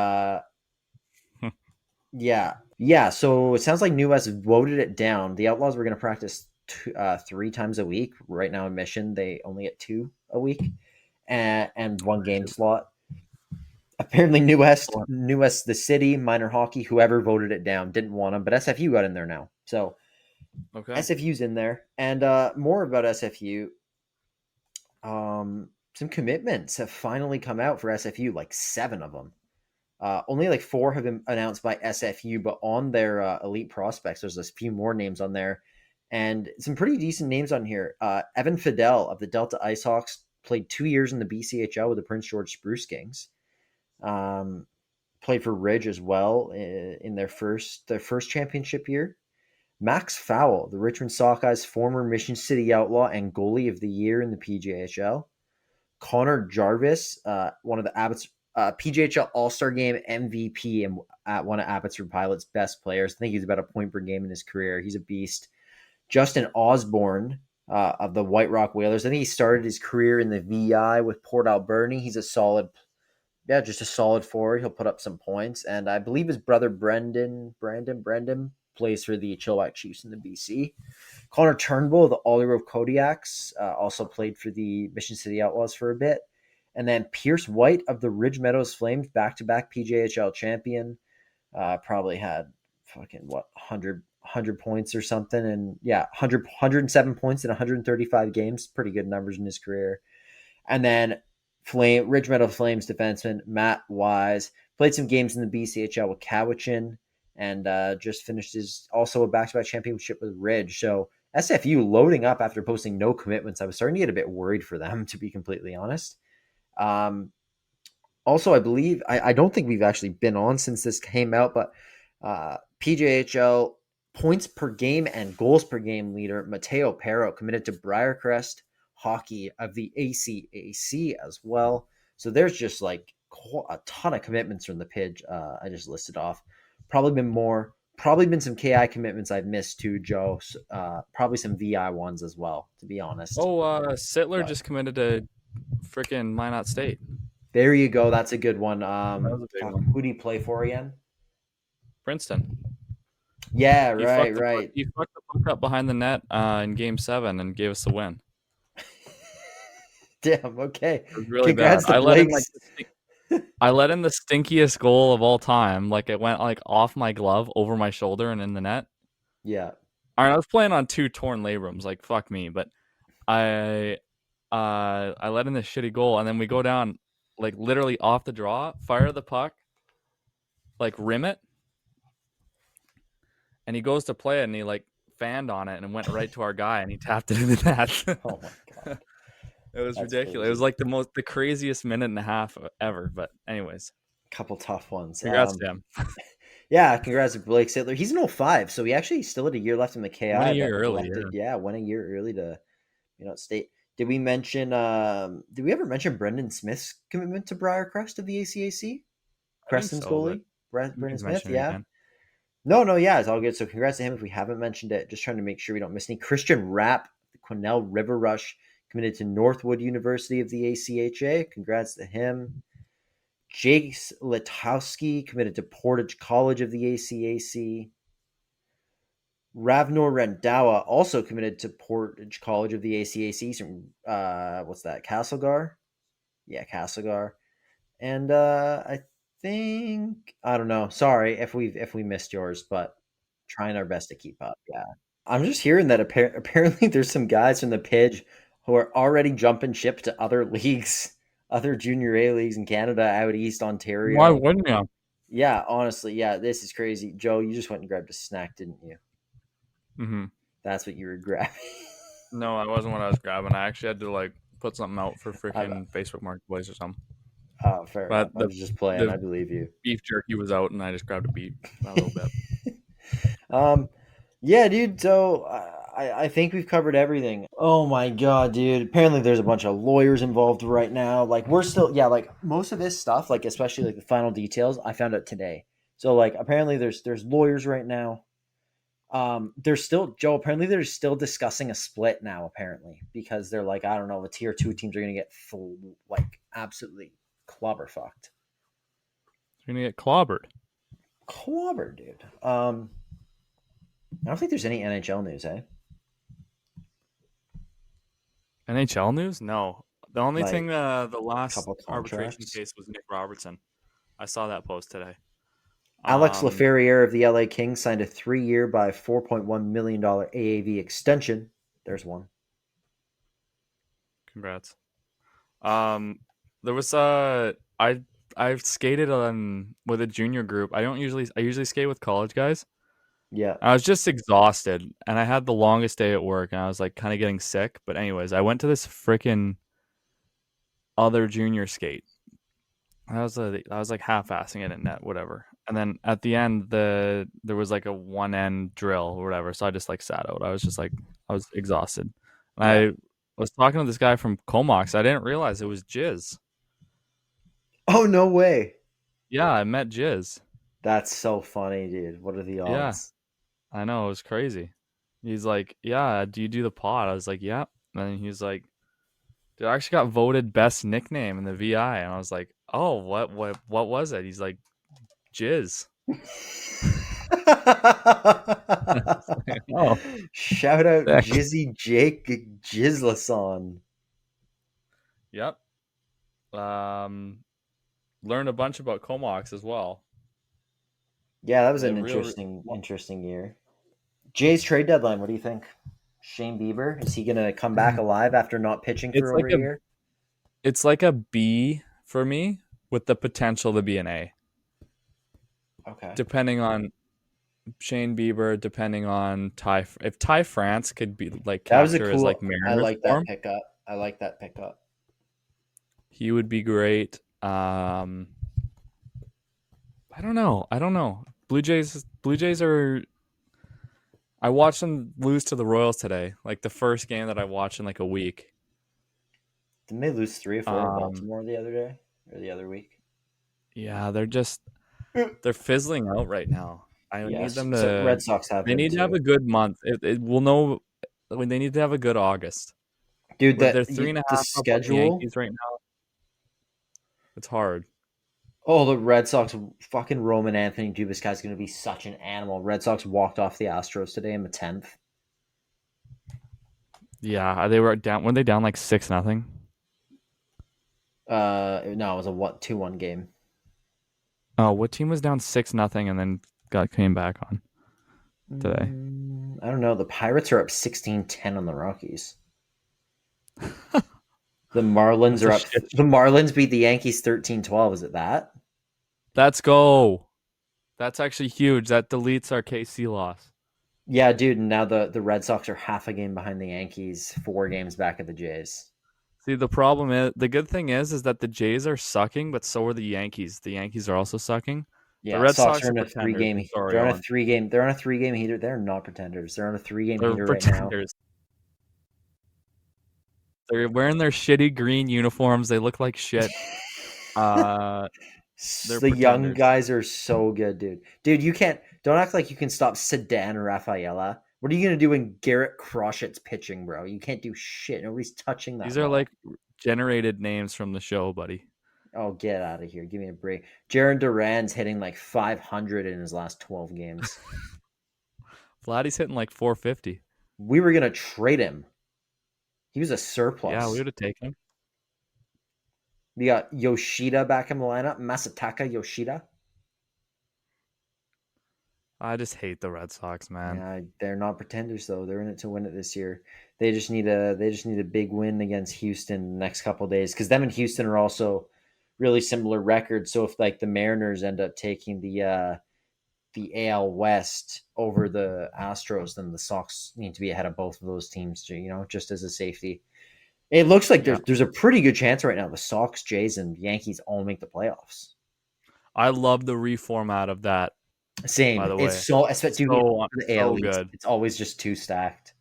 yeah. So it sounds like New West voted it down. The Outlaws were going to practice 3 times a week. Right now in Mission, they only get 2 a week, and one game slot. Apparently, New West, the city, minor hockey, whoever voted it down didn't want them, but SFU got in there now. So Okay. SFU's in there, and more about SFU. Some commitments have finally come out for SFU, like 7 of them. Only like 4 have been announced by SFU, but on their elite prospects, there's a few more names on there, and some pretty decent names on here. Evan Fidel of the Delta IceHawks played 2 years in the BCHL with the Prince George Spruce Kings. Um, Played for Ridge as well in their first championship year. Max Fowle, the Richmond Sockeyes' former Mission City Outlaw and goalie of the year in the PJHL. Connor Jarvis, one of the Abbots PJHL All Star Game MVP and at one of Abbotsford Pilot's best players. I think he's about a point per game in his career. He's a beast. Justin Osborne of the White Rock Whalers. I think he started his career in the VI with Port Alberni. He's just a solid forward. He'll put up some points, and I believe his brother Brendan plays for the Chilliwack Chiefs in the BC. Connor Turnbull of the Oliver Kodiaks also played for the Mission City Outlaws for a bit. And then Pierce White of the Ridge Meadows Flames, back-to-back PJHL champion, probably had fucking, 100 points or something. And yeah, 107 points in 135 games. Pretty good numbers in his career. And then Ridge Meadows Flames defenseman Matt Wise played some games in the BCHL with Cowichan and just finished his also a back-to-back championship with Ridge. So SFU loading up after posting no commitments. I was starting to get a bit worried for them, to be completely honest. Um, Also, I believe I don't think we've actually been on since this came out, but PJHL points per game and goals per game leader Mateo Perro committed to Briarcrest Hockey of the ACAC as well. So there's just like a ton of commitments from the Pidge I just listed off. Probably been more. Probably been some KI commitments I've missed too, Joe. Probably some VI ones as well, to be honest. Oh, Sittler But just committed to freaking Minot State. there you go. That's a good one. That was a big Fuck, one. who do you play for again? Princeton. Yeah, He right, fucked the puck. right. He fucked the puck up behind the net in Game 7 and gave us the win. Damn. Okay. It was really bad. Congrats to Blake's. I let in the stinkiest goal of all time. Like it went like off my glove, over my shoulder, and in the net. Yeah. All right, I was playing on 2 torn labrums. Like fuck me, but I I let in this shitty goal, and then we go down like literally off the draw, fire the puck, like rim it, and he goes to play it, and he like fanned on it and went right to our guy, and he tapped it in the net. Oh my god. It was That's ridiculous. It was crazy. like the craziest minute and a half ever. But anyways, Couple tough ones. congrats to him. Yeah, congrats to Blake Sittler. He's an 05, so he actually still had a year left in the Went a KI, year but early. elected, Yeah. went a year early to state. Did we mention did we ever mention Brendan Smith's commitment to Briarcrest of the ACAC? I think Creston's so, but goalie? you Brendan can Smith, mention it yeah. again. No, yeah, it's all good. So congrats to him if we haven't mentioned it. Just trying to make sure we don't miss any. Christian Rapp, the Cornell River Rush, committed to Northwood University of the ACHA. Congrats to him. Jace Letowski committed to Portage College of the ACAC. Ravnor Rendawa also committed to Portage College of the ACAC. What's that? Castlegar? Yeah, Castlegar. And I think I don't know. Sorry if we missed yours, but trying our best to keep up. Yeah. I'm just hearing that apparently there's some guys from the Pidge who are already jumping ship to other leagues, other junior A leagues in Canada, out east Why Ontario. wouldn't you? Yeah, honestly, yeah, this is crazy. Joe, you just went and grabbed a snack, didn't you? Mm-hmm. That's what you were grabbing. No, I wasn't what I was grabbing. I actually had to like put something out for I, freaking Facebook Marketplace or something. Fair enough. But I the was just playing. the I believe you. beef jerky was out, and I just grabbed a little bit. um, yeah, dude. So I think we've covered everything. Oh my god, dude. Apparently, there's a bunch of lawyers involved right now. Like we're still, yeah, like most of this stuff, like especially like the final details, I found out today. So like apparently there's lawyers right now. There's still Joe. Apparently, they're still discussing a split now. Apparently, because they're like, I don't know, the tier two teams are gonna get full, like absolutely clobber fucked. You're gonna get clobbered. Clobber, dude. I don't think there's any NHL news, eh? NHL news? No. The only thing, Like the a last couple arbitration contracts. case was Nick Robertson. I saw that post today. Alex Um, Laferriere of the LA Kings signed a 3-year by $4.1 million AAV extension. There's one. congrats. There was I've skated on with a junior group. I usually skate with college guys. Yeah. I was just exhausted and I had the longest day at work and I was like kind of getting sick. But anyways, I went to this freaking other junior skate. I was like half-assing it in net, whatever. And then at the end, there was like a one end drill or whatever. So I just like sat out. I was just like I was exhausted. And Yeah. I was talking to this guy from Comox. I didn't realize it was Jizz. Oh, no way. Yeah, I met Jizz. That's so funny, dude. What are the Yeah, odds? I know it was crazy. He's like, "Yeah, do you do the pod?" I was like, "Yeah." And then he's like, "Dude, I actually got voted best nickname in the VI." And I was like, "Oh, what was it?" He's like, "Jizz." Oh, Shout out sick. Jizzy Jake Jizlason. Yep. Learned a bunch about Comox as well. Yeah, that was The an real interesting year. Jay's trade deadline. What do you think? Shane Bieber, is he gonna come back Mm. alive after not pitching it's for over like a a year? it's like a B for me with the potential to be an A, Okay. depending on Shane Bieber, depending on Ty. If Ty France could be like That was a capture as like cool. I Mariners like that form, pickup. I like that pickup. he would be great. I don't know. I don't know. Blue Jays are. I watched them lose to the Royals today, like the first game that I watched in like a week. Didn't they lose 3 or 4 to Um, Baltimore the other day or the other week? yeah, they're fizzling out right now. I need Yes. them So to. Red Sox have They been need to have too. a good month. It will know when they need to have a good August. Dude, Where they're three and a the half up on the schedule. Yankees right now. It's hard. Oh, the Red Sox fucking Roman Anthony Dubas guy's going to be such an animal. Red Sox walked off the Astros today in the 10th. Yeah, they were down. When they down like 6-0. No, it was a what 2-1 game. Oh, what team was down 6-0 and then came back on today? I don't know. The Pirates are up 16-10 on the Rockies. The Marlins That's a are up. shit. The Marlins beat the Yankees 13-12. Is it that? Let's go. That's actually huge. That deletes our KC loss. Yeah, dude. And now the Red Sox are half a game behind the Yankees, 4 games back at the Jays. See, the problem is the good thing is that the Jays are sucking, but so are the Yankees. The Yankees are also sucking. The Yeah, Red Sox are Sox are in a three pretenders. game. I'm sorry, They're on a Owen. 3 game. They're on a 3 game heater. They're not pretenders. They're on a 3 game They're heater right now. pretenders. They're wearing their shitty green uniforms. They look like shit. Uh, They're The young pretenders. guys are so good, dude. Dude, you can't. Don't act like you can stop Sedan or Rafaela. What are you gonna do when Garrett Crochet's pitching, bro? You can't do shit. Nobody's touching that These are ball. like generated names from the show, buddy. Oh, get out of here. Give me a break. Jaron Duran's hitting like 500 in his last 12 games. Vladdy's hitting like 450. We were going to trade him. He was a Yeah, we surplus. would have taken him. We got Yoshida back in the lineup. Masataka Yoshida. I just hate the Red Sox, man. Yeah, they're not pretenders though. They're in it to win it this year. They just need a big win against Houston the next couple days because them and Houston are also really similar records. So if like the Mariners end up taking the AL West over the Astros, then the Sox need to be ahead of both of those teams, just as a safety. It looks like Yeah. there's a pretty good chance right now the Sox, Jays, and Yankees all make the playoffs. I love the reformat of that. Same. By the way, It's so, especially so the AL East, good. it's always just too stacked.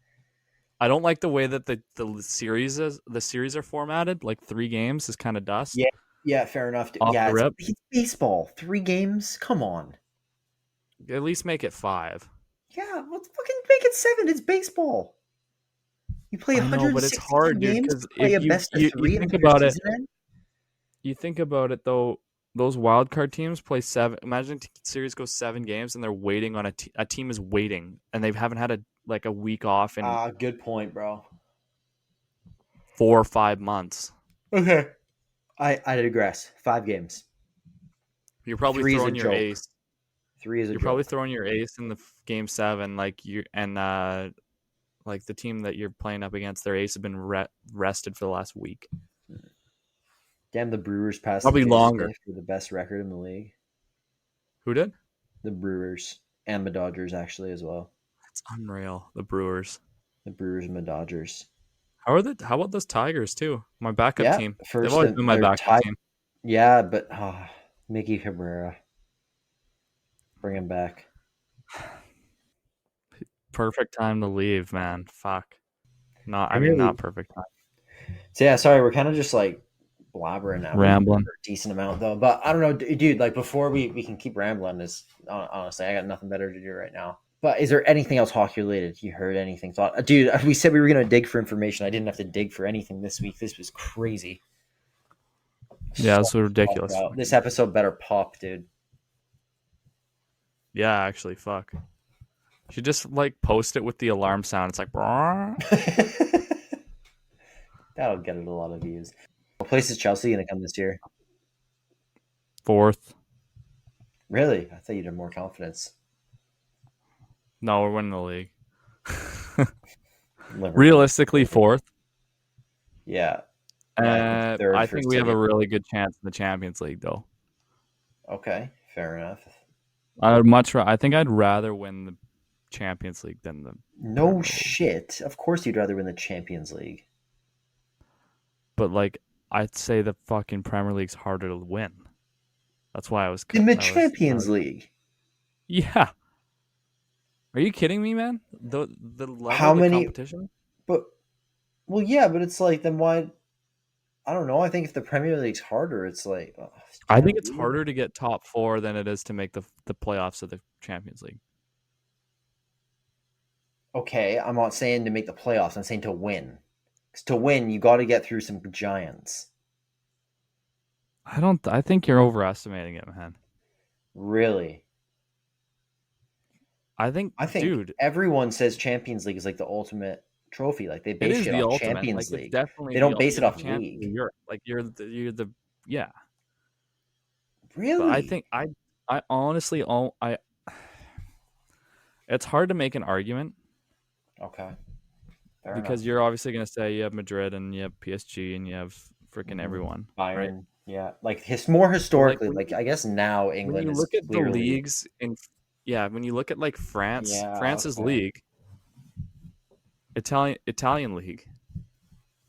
I don't like the way that the series are formatted. Like 3 games is kind of dust. Yeah, yeah, fair enough. Off Yeah, the rip. it's baseball. 3 games? Come on. At least make it 5. Yeah, let's fucking make it 7. It's baseball. You play I know, but it's 162 hard, dude. games Because to play if a best of you 3 and think put your about it, season in? you think about it though. Those wild card teams play 7. Imagine series goes 7 games, and they're waiting on a team is waiting, and they haven't had a week off in Good point, bro. 4 or 5 months. Okay. I digress. 5 games. You're probably 3 is a throwing your joke. ace. 3 is a You're joke. probably throwing your ace in the game 7, like like the team that you're playing up against, their ace has been rested for the last week. Damn, the Brewers passed Probably the Jays longer. today for the best record in the league. Who did? The Brewers and the Dodgers actually as well. It's unreal. The Brewers. The Brewers and the Dodgers. How about those Tigers too? My backup team. First They've always been my they're backup tied. team. Yeah, but Mickey Cabrera, bring him back. Perfect time to leave, man. Fuck. Not perfect time. So yeah, sorry, we're kind of just like blabbering now. Rambling. For a decent amount though, but I don't know, dude. Like before we can keep rambling, is honestly, I got nothing better to do right now. But is there anything else hockey related? You heard anything? Thought, dude? We said we were gonna dig for information. I didn't have to dig for anything this week. This was crazy. Yeah, it's so ridiculous. This episode better pop, dude. Yeah, actually, fuck. You should just like post it with the alarm sound. It's like, "Brrr." That'll get it a lot of views. What place is Chelsea gonna come this year? 4th. Really? I thought you'd have more confidence. No, we're winning the league. Liverpool. Realistically, 4th. Yeah. I think we have a really good chance in the Champions League, though. Okay, fair enough. I think I'd rather win the Champions League than the. No shit. Of course, you'd rather win the Champions League. But like, I'd say the fucking Premier League's harder to win. That's why I was in the Champions League. Yeah. Are you kidding me, man? The level How of the many competition? But well, yeah, but it's like then why? I don't know. I think if the Premier League's harder, it's like I think it's harder to get top 4 than it is to make the playoffs of the Champions League. Okay, I'm not saying to make the playoffs. I'm saying to win. Because to win, you got to get through some giants. I think you're overestimating it, man. Really? I think, dude, everyone says Champions League is like the ultimate trophy. Like they base it off Champions League. They don't base it off league. You're the yeah. Really? But I think I honestly it's hard to make an argument. Okay. Fair because enough. You're obviously going to say you have Madrid and you have PSG and you have freaking everyone. Bayern, right? Yeah. Like more historically, like I guess now England when you look at the leagues when you look at like France's league, Italian league.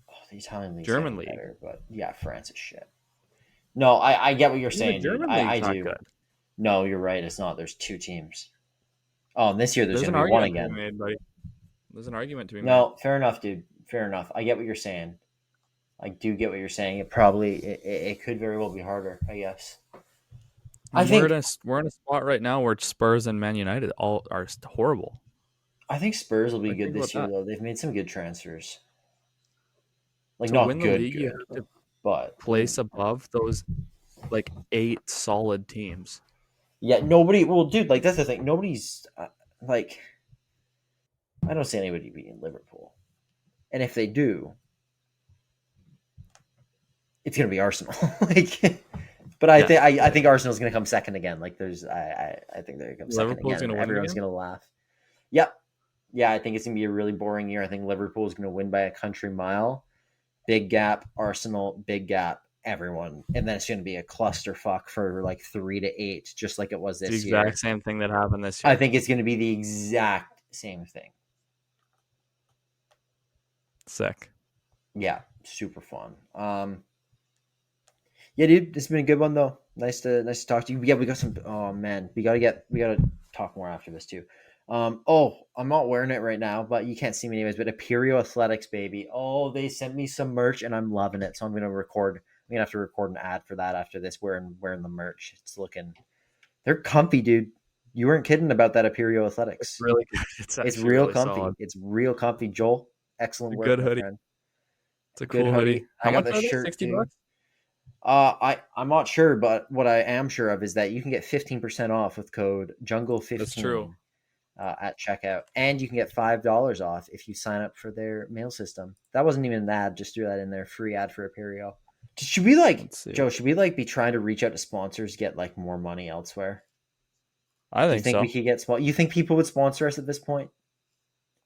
Oh, the Italian league, German league, better, but yeah, France is shit. No, I get what you're saying. German I not do. Good. No, you're right. It's not. There's 2 teams. Oh, and this year there's going to be one again. There's an argument to be made. No, fair enough, dude. Fair enough. I get what you're saying. I do get what you're saying. It probably it could very well be harder, I guess. I think We're in a spot right now where Spurs and Man United all are horrible. I think Spurs will be Like, good think about this year that. though. They've made some good transfers. Like To win not the good, league, you good, have to but place above those like 8 solid teams. yeah, nobody. Well, dude, like that's the thing. Nobody's like I don't see anybody beating Liverpool, and if they do, it's gonna be Arsenal. like, but I Yeah, think I yeah. think Arsenal's gonna come second again. Like there's I think they're gonna come second Liverpool's again, going and to win it everyone's again. gonna laugh. Yep. Yeah, I think it's gonna be a really boring year. I think Liverpool's gonna win by a country mile. Big gap, Arsenal, big gap, everyone, and then it's gonna be a clusterfuck for like 3-8, just like it was It's the this exact year. same thing that happened this I year. think it's gonna be the exact same thing. Sick. Yeah, super fun. Yeah, dude, this has been a good one though. Nice to talk to you. Yeah, we got some. Oh man, we gotta talk more after this too. Oh, I'm not wearing it right now, but you can't see me anyways. But Imperial Athletics, baby. Oh, they sent me some merch and I'm loving it. So I'm gonna record. I'm gonna have to record an ad for that after this. Wearing the merch. It's looking. They're comfy, dude. You weren't kidding about that Imperial It's Athletics. really good. It's It's actually real really comfy. solid. It's real comfy. Joel, It's excellent a work, good my hoodie. friend. It's a Good cool hoodie. hoodie. I How got much the are they? shirt 60 too. bucks? I'm not sure, but what I am sure of is that you can get 15% off with code Jungle That's true. 15 at checkout, and you can get $5 off if you sign up for their mail system. That wasn't even an ad; just threw that in there, free ad for Aperio. Should we like Let's see. Joe? Should we like be trying to reach out to sponsors, get like more money elsewhere? I Do you think think we so. could get small? You think people would sponsor us at this point?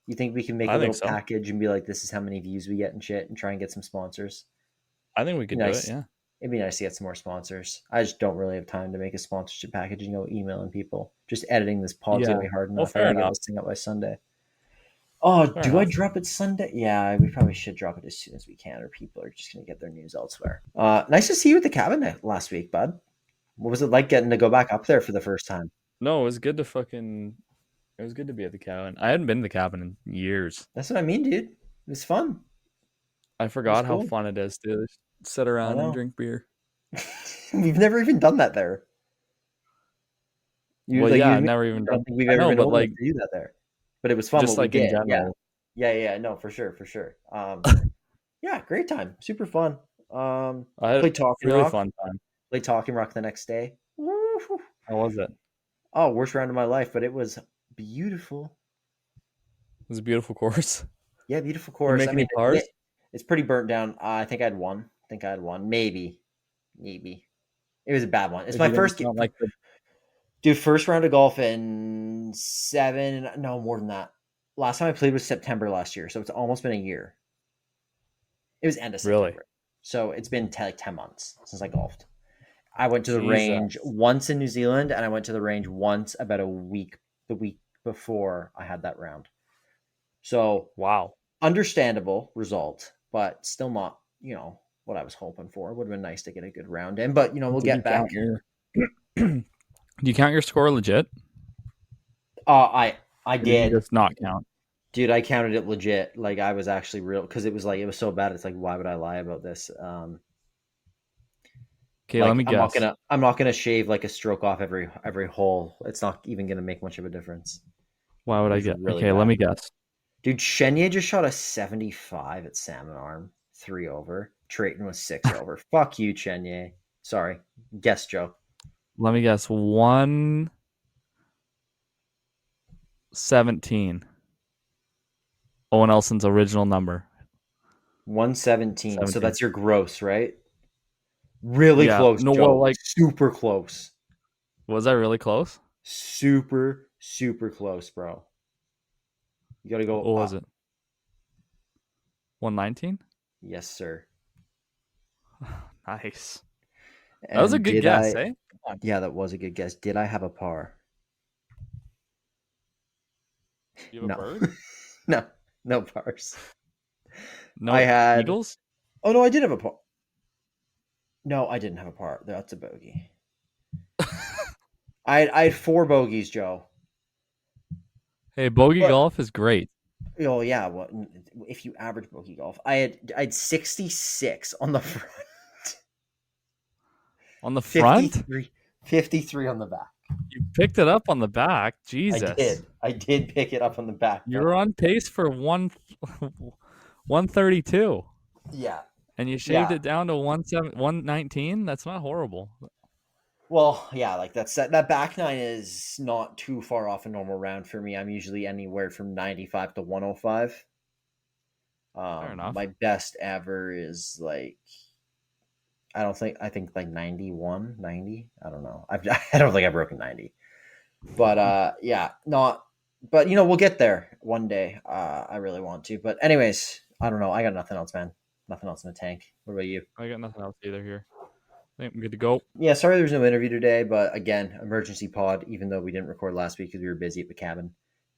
You think we can make a I think little so. package and be like, "This is how many views we get and shit," and try and get some sponsors? I think we Be could do it. nice. Yeah. It'd be nice to get some more sponsors. I just don't really have time to make a sponsorship package and go emailing people. Just editing this pod's Yeah. gonna be hard Well, enough. I fair gotta get enough. this thing up by Sunday. Oh, Fair do I enough. drop it Sunday? Yeah, we probably should drop it as soon as we can, or people are just gonna get their news elsewhere. Nice to see you at the cabin last week, bud. What was it like getting to go back up there for the first time? No, it was good to fucking. It was good to be at the cabin. I hadn't been to the cabin in years. That's what I mean, dude. It was fun. I It was forgot how cool. fun it is to sit I around and know. drink beer. We've never even done that there. Well, yeah, I've never even I don't done. think we've I ever know, been but old enough like, to do that there. But it was fun just what we like in did. Yeah. general, Yeah. No, for sure, for sure. Yeah, great time. Super fun. I had a Played Talking really Rock. fun time. Played Talking Rock the next day. Woo. How was it? It Oh, worst round of my life, but it was beautiful. was a beautiful course. Yeah, beautiful You course. make I any mean, pars? it's pretty burnt down. I think I had one. I think I had one. Maybe. It was a bad one. It's If my you didn't first, count like the dude. First round of golf in seven. No, more than that. Last time I played was September last year, so it's almost been a year. It was end of really, September, so it's been 10 months since I golfed. I went to the range Jesus, once in New Zealand, and I went to the range once about the week before I had that round. So wow. understandable result, but still not, what I was hoping for. It would have been nice to get a good round in, but we'll Did you get back. count your? Do you count your score legit? I Or did you did, just not count? dude. I counted it legit. Like I was actually real because it was so bad. It's like why would I lie about this? Okay, let Like me guess. I'm not gonna shave like a stroke off every hole. It's not even gonna make much of a difference. Why would It I was get? really Okay, let bad. me guess. Dude, Chenier just shot a 75 at Salmon Arm, 3 over. Trayton was 6 over. Fuck you, Chenier. Sorry. Guess, Joe. Let me guess. 117. Owen Elson's original number. 117. So 17. that's your gross, right? Really Yeah. close, No, well, Joe. like, Super close. was that really close? Super close, bro. You gotta What go was up. it? 119? Yes, sir. Nice. That was a And good did guess, I? eh? Yeah, that was a good guess. Did I have a par? You have a No. bird? No. No pars. I No had. eagles? Oh, no, I did have a par. No, I didn't have a par. That's a bogey. I had four bogeys, Joe. Hey, bogey But golf is great. oh yeah, well, if you average bogey golf, I had 66 on the front, On the front? 53 53 on the back. You picked it up on the back. Jesus. I did pick it up on the back. You're on pace for 132. Yeah. And you shaved it down to 119? That's not horrible. Well, yeah, like that back nine is not too far off a normal round for me. I'm usually anywhere from 95 to 105. Fair enough. My best ever is like I think like 91, 90. I don't know. I don't think I've broken 90. But yeah, not but we'll get there one day. I really want to. But anyways, I don't know. I got nothing else, man. Nothing else in the tank. What about you? I got nothing else either here. I think I'm good to go. Yeah, sorry there was no interview today, but again, emergency pod, even though we didn't record last week because we were busy at the cabin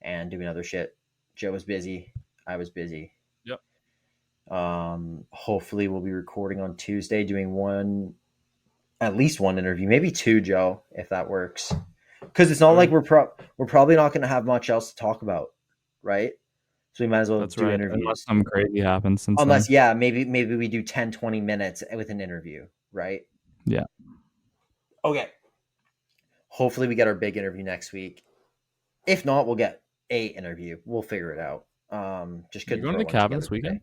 and doing other shit. Joe was busy. I was busy. Yep. Hopefully we'll be recording on Tuesday, doing at least one interview, maybe two, Joe, if that works. Because it's not like we're probably not going to have much else to talk about, right? So we might as well do interviews. Unless something crazy happens. Yeah, maybe we do 10, 20 minutes with an interview, right? Yeah. Okay. Hopefully we get our big interview next week. If not, we'll get a interview. We'll figure it out. Just couldn't. You going to the cabin this weekend?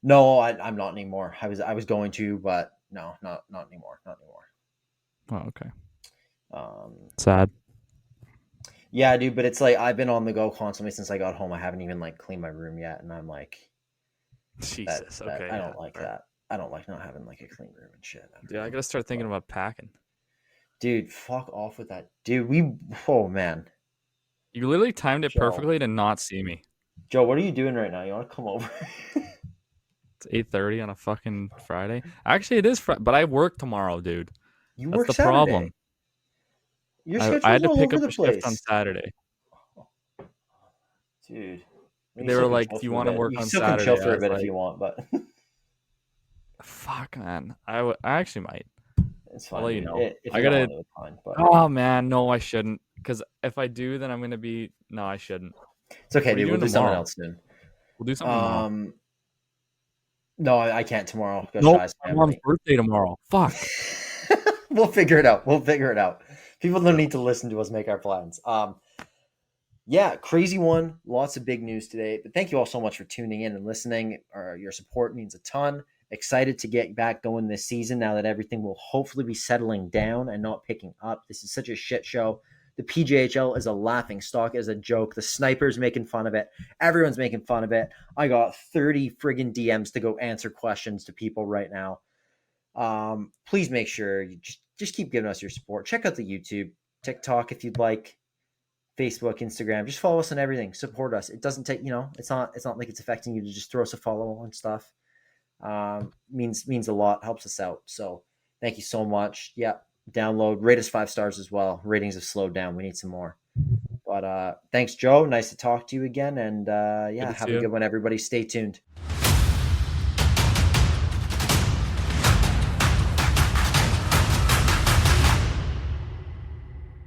No, I'm not anymore. I was going to, but no, not anymore. Not anymore. Oh, okay. Sad. Yeah, dude, but it's like I've been on the go constantly since I got home. I haven't even like cleaned my room yet, and I'm like, Jesus. Okay. I don't like that. I don't like not having like a clean room and shit. Dude, I gotta start thinking about packing. Dude, fuck off with that. Dude, oh man. You literally timed it perfectly to not see me. Joe, what are you doing right now? You want to come over? It's 8:30 on a fucking Friday. Actually, it is Friday, but I work tomorrow, dude. You That's work the Saturday. Problem. I had to pick up a shift on Saturday. Dude. They were like, do you want to work on Saturday? You still can chill for a bit if you want, but... Fuck, man. I actually might. It's fine. I'll let you know. If I gotta... Oh, man. No, I shouldn't. Because if I do, then I'm going to be... No, I shouldn't. It's okay, dude. We'll do something else soon. We'll do something tomorrow. No, I can't tomorrow. Nope, my mom's birthday tomorrow. Fuck. We'll figure it out. People don't need to listen to us make our plans. Yeah, crazy one. Lots of big news today. But thank you all so much for tuning in and listening. Your support means a ton. Excited to get back going this season now that everything will hopefully be settling down and not picking up. This is such a shit show. The PJHL is a laughing stock, is a joke. The sniper's making fun of it. Everyone's making fun of it. I got 30 friggin' DMs to go answer questions to people right now. Please make sure you just keep giving us your support. Check out the YouTube, TikTok if you'd like, Facebook, Instagram. Just follow us on everything. Support us. It doesn't take, it's not like it's affecting you to just throw us a follow on stuff. Means a lot, helps us out. So thank you so much. Yeah. Download, rate us 5 stars as well. Ratings have slowed down. We need some more. But thanks, Joe. Nice to talk to you again. And have a good one, everybody. Stay tuned.